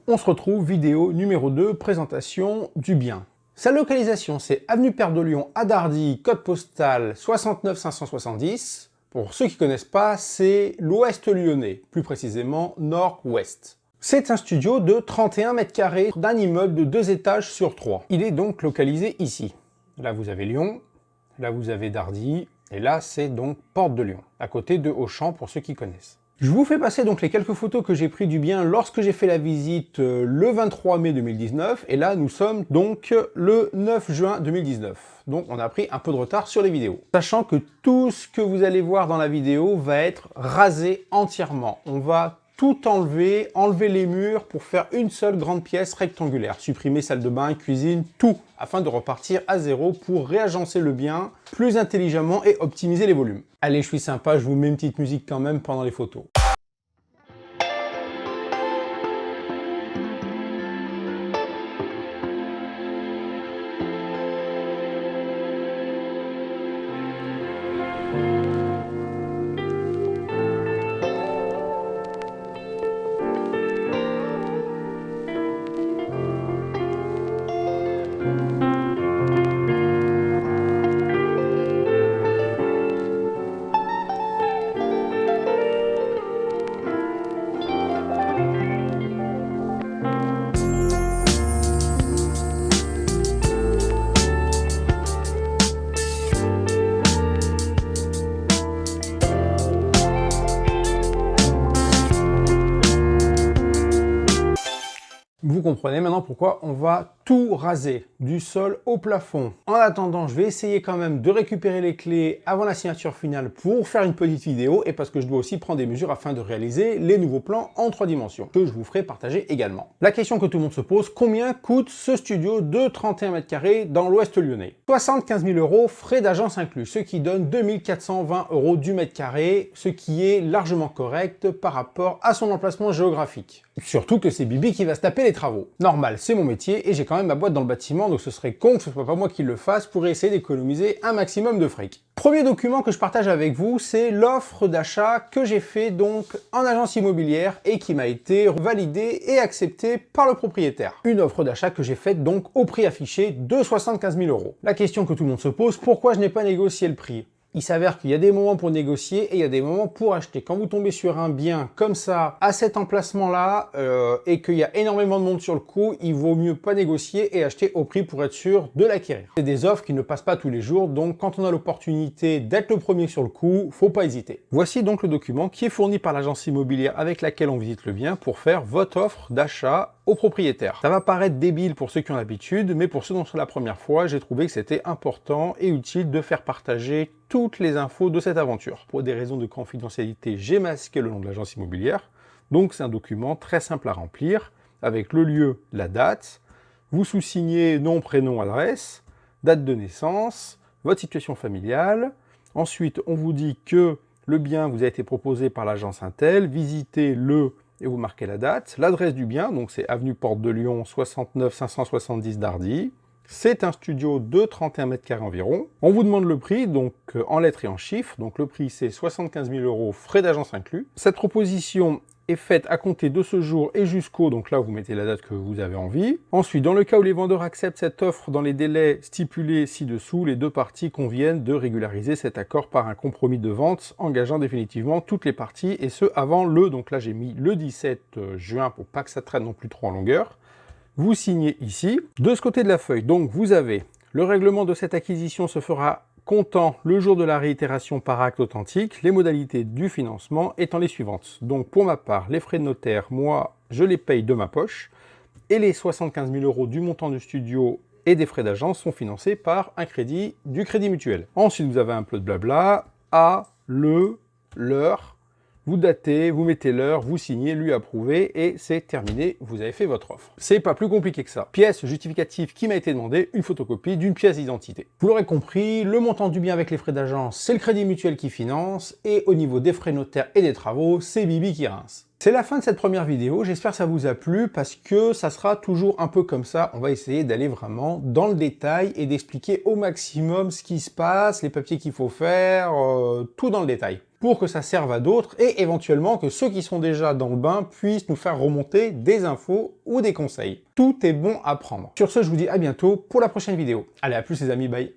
On se retrouve, vidéo numéro 2, présentation du bien. Sa localisation, c'est avenue Père de Lion à Dardy, code postal 69 570. Pour ceux qui ne connaissent pas, c'est l'ouest lyonnais, plus précisément nord-ouest. C'est un studio de 31 mètres carrés d'un immeuble de 2 étages sur 3. Il est donc localisé ici. Là, vous avez Lyon, là, vous avez Dardy, et là, c'est donc Porte de Lyon, à côté de Auchan pour ceux qui connaissent. Je vous fais passer donc les quelques photos que j'ai prises du bien lorsque j'ai fait la visite le 23 mai 2019, et là nous sommes donc le 9 juin 2019. Donc on a pris un peu de retard sur les vidéos. Sachant que tout ce que vous allez voir dans la vidéo va être rasé entièrement. On va tout enlever, enlever les murs pour faire une seule grande pièce rectangulaire. Supprimer salle de bain, cuisine, tout, afin de repartir à zéro pour réagencer le bien plus intelligemment et optimiser les volumes. Allez, je suis sympa, je vous mets une petite musique quand même pendant les photos. Vous comprenez maintenant pourquoi on va tout raser, du sol au plafond. En attendant, je vais essayer quand même de récupérer les clés avant la signature finale pour faire une petite vidéo et parce que je dois aussi prendre des mesures afin de réaliser les nouveaux plans en 3 dimensions que je vous ferai partager également. La question que tout le monde se pose, combien coûte ce studio de 31 mètres carrés dans l'ouest lyonnais? 75 000 €, frais d'agence inclus, ce qui donne 2420 € du mètre carré, ce qui est largement correct par rapport à son emplacement géographique. Surtout que c'est Bibi qui va se taper les travaux. Normal, c'est mon métier et j'ai quand même ma boîte dans le bâtiment, donc ce serait con que ce soit pas moi qui le fasse pour essayer d'économiser un maximum de fric. Premier document que je partage avec vous, c'est l'offre d'achat que j'ai fait donc en agence immobilière et qui m'a été validée et acceptée par le propriétaire. Une offre d'achat que j'ai faite donc au prix affiché de 75 000 €. La question que tout le monde se pose, pourquoi je n'ai pas négocié le prix ? Il s'avère qu'il y a des moments pour négocier et il y a des moments pour acheter. Quand vous tombez sur un bien comme ça, à cet emplacement-là, et qu'il y a énormément de monde sur le coup, il vaut mieux pas négocier et acheter au prix pour être sûr de l'acquérir. C'est des offres qui ne passent pas tous les jours, donc quand on a l'opportunité d'être le premier sur le coup, faut pas hésiter. Voici donc le document qui est fourni par l'agence immobilière avec laquelle on visite le bien pour faire votre offre d'achat au propriétaire. Ça va paraître débile pour ceux qui ont l'habitude, mais pour ceux dont c'est la première fois, j'ai trouvé que c'était important et utile de faire partager toutes les infos de cette aventure. Pour des raisons de confidentialité, j'ai masqué le nom de l'agence immobilière, donc c'est un document très simple à remplir, avec le lieu, la date, vous sous-signez nom, prénom, adresse, date de naissance, votre situation familiale, ensuite on vous dit que le bien vous a été proposé par l'agence Intel, visitez le et vous marquez la date, l'adresse du bien, donc c'est avenue Porte de Lyon 69 570 Dardy. C'est un studio de 31 mètres carrés environ. On vous demande le prix, donc en lettres et en chiffres. Donc le prix c'est 75 000 €, frais d'agence inclus. Cette proposition est faite à compter de ce jour et jusqu'au, donc là vous mettez la date que vous avez envie. Ensuite, dans le cas où les vendeurs acceptent cette offre dans les délais stipulés ci-dessous, les deux parties conviennent de régulariser cet accord par un compromis de vente, engageant définitivement toutes les parties, et ce avant le, donc là j'ai mis le 17 juin pour pas que ça traîne non plus trop en longueur. Vous signez ici. De ce côté de la feuille, donc vous avez le règlement de cette acquisition se fera comptant le jour de la réitération par acte authentique, les modalités du financement étant les suivantes. Donc pour ma part, les frais de notaire, moi, je les paye de ma poche, et les 75 000 € du montant du studio et des frais d'agence sont financés par un crédit du Crédit Mutuel. Ensuite, vous avez un peu de blabla, l'heure, vous datez, vous mettez l'heure, vous signez, lui approuvé, et c'est terminé, vous avez fait votre offre. C'est pas plus compliqué que ça. Pièce justificative qui m'a été demandée, une photocopie d'une pièce d'identité. Vous l'aurez compris, le montant du bien avec les frais d'agence, c'est le Crédit Mutuel qui finance, et au niveau des frais notaires et des travaux, c'est Bibi qui rince. C'est la fin de cette première vidéo, j'espère que ça vous a plu parce que ça sera toujours un peu comme ça. On va essayer d'aller vraiment dans le détail et d'expliquer au maximum ce qui se passe, les papiers qu'il faut faire, tout dans le détail, pour que ça serve à d'autres et éventuellement que ceux qui sont déjà dans le bain puissent nous faire remonter des infos ou des conseils. Tout est bon à prendre. Sur ce, je vous dis à bientôt pour la prochaine vidéo. Allez, à plus les amis, bye.